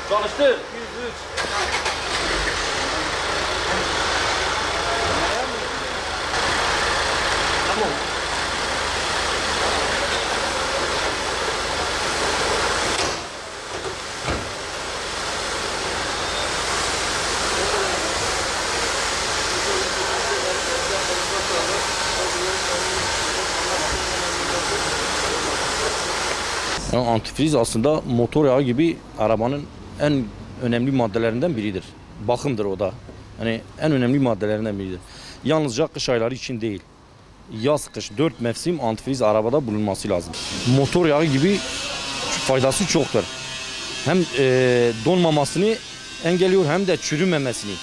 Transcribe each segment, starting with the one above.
Çalıştır. 103. Tamam. Yani antifriz aslında motor yağı gibi arabanın en önemli maddelerinden biridir. Bakımdır o da. Yani en önemli maddelerinden biridir. Yalnızca kış ayları için değil. Yaz, kış 4 mevsim antifriz arabada bulunması lazım. Motor yağı gibi faydası çoktur. Hem donmamasını engelliyor hem de çürümemesini.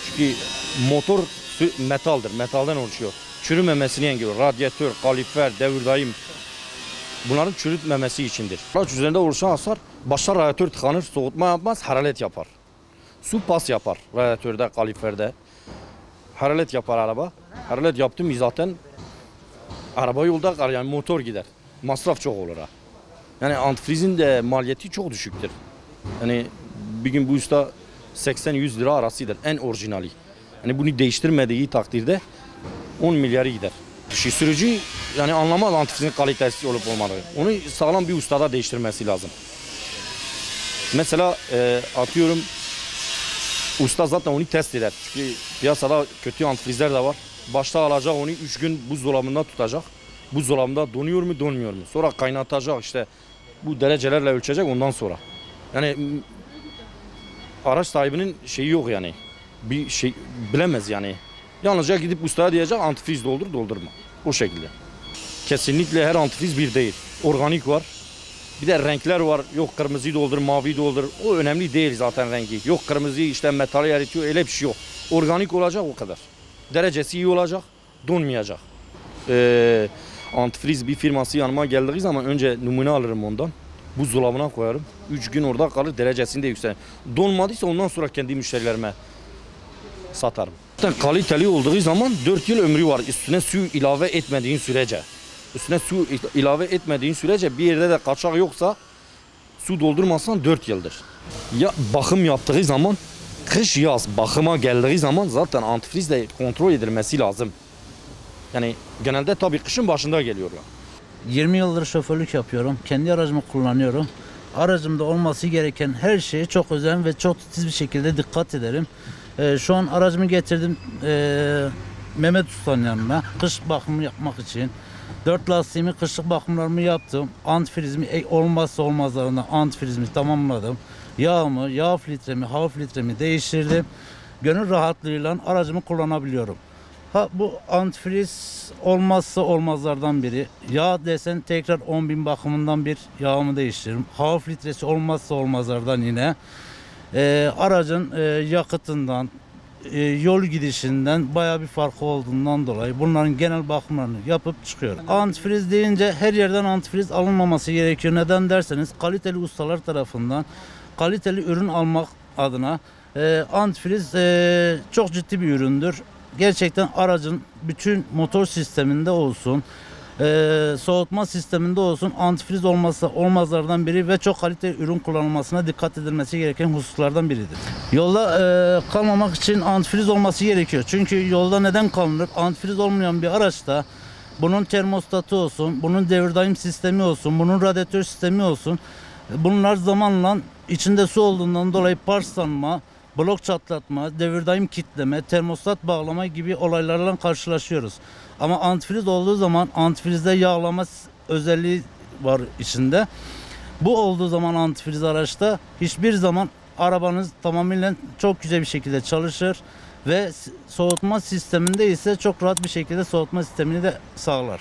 Çünkü motor metaldir, metalden oluşuyor. Çürümemesini engelliyor. Radyatör, kalifer, devirdaim bunların çürütmemesi içindir. Araç üzerinde oluşan hasar başta radyatör tıkanır, soğutma yapmaz, hararet yapar. Su pas yapar radyatörde, kaliferde. Hararet yapar araba. Hararet yaptı mı zaten araba yolda kalır, yani motor gider. Masraf çok olur ha. Yani antifrizin de maliyeti çok düşüktür. Yani bir gün bu usta 80-100 lira arasıdır en orijinali. Yani bunu değiştirmediği takdirde 10 milyarı gider. Sürücü yani anlamaz antifrizin kalitesi olup olmadığını. Onu sağlam bir ustada değiştirmesi lazım. Mesela atıyorum usta zaten onu test eder. Çünkü piyasada kötü antifrizler de var. Başta alacak onu 3 gün buzdolabında tutacak. Buzdolabında donuyor mu donmuyor mu? Sonra kaynatacak işte bu derecelerle ölçecek ondan sonra. Yani araç sahibinin şeyi yok yani. Bir şey bilemez yani. Yalnızca gidip ustaya diyecek antifriz doldur doldurma. O şekilde. Kesinlikle her antifriz bir değil. Organik var. Bir de renkler var. Yok kırmızıyı doldur, maviyi doldur. O önemli değil zaten rengi. Yok kırmızıyı işte metali eritiyor. Öyle bir şey yok. Organik olacak o kadar. Derecesi iyi olacak. Donmayacak. Antifriz bir firması yanıma geldiği zaman önce numune alırım ondan. Buzdolabına koyarım. 3 gün orada kalır. Derecesini de yükselir. Donmadıysa ondan sonra kendi müşterilerime satarım. Kaliteli olduğu zaman 4 yıl ömrü var. Üstüne su ilave etmediğin sürece. Üstüne su ilave etmediğin sürece bir yerde de kaçak yoksa su doldurmazsan 4 yıldır. Ya bakım yaptığı zaman kış yaz bakıma geldiği zaman zaten antifrizle kontrol edilmesi lazım. Yani genelde tabii kışın başında geliyorlar. 20 yıldır şoförlük yapıyorum. Kendi aracımı kullanıyorum. Aracımda olması gereken her şeye çok özen ve çok titiz bir şekilde dikkat ederim. Şu an aracımı getirdim Mehmet Usta'nın yanına. Kış bakımı yapmak için. 4 lastiğimi kışlık bakımlarımı yaptım. Antifrizimi olmazsa olmazlarından antifrizimi tamamladım. Yağımı, yağ filtremi, hava filtremi değiştirdim. Gönül rahatlığıyla aracımı kullanabiliyorum. Bu antifriz olmazsa olmazlardan biri. Yağ desen tekrar 10.000 bakımından bir yağımı değiştiririm. Hava filtresi olmazsa olmazlardan yine. Aracın yakıtından, yol gidişinden bayağı bir farkı olduğundan dolayı bunların genel bakımlarını yapıp çıkıyorum. Antifriz deyince her yerden antifriz alınmaması gerekiyor. Neden derseniz kaliteli ustalar tarafından kaliteli ürün almak adına antifriz çok ciddi bir üründür. Gerçekten aracın bütün motor sisteminde olsun, soğutma sisteminde olsun antifriz olmazsa olmazlardan biri ve çok kaliteli ürün kullanılmasına dikkat edilmesi gereken hususlardan biridir. Yolda kalmamak için antifriz olması gerekiyor. Çünkü yolda neden kalınır? Antifriz olmayan bir araçta bunun termostatı olsun, bunun devirdaim sistemi olsun, bunun radyatör sistemi olsun. Bunlar zamanla içinde su olduğundan dolayı parslanma, blok çatlatma, devirdaim kitleme, termostat bağlama gibi olaylarla karşılaşıyoruz. Ama antifriz olduğu zaman antifrizde yağlama özelliği var içinde. Bu olduğu zaman antifriz araçta hiçbir zaman arabanız tamamıyla çok güzel bir şekilde çalışır ve soğutma sisteminde ise çok rahat bir şekilde soğutma sistemini de sağlar.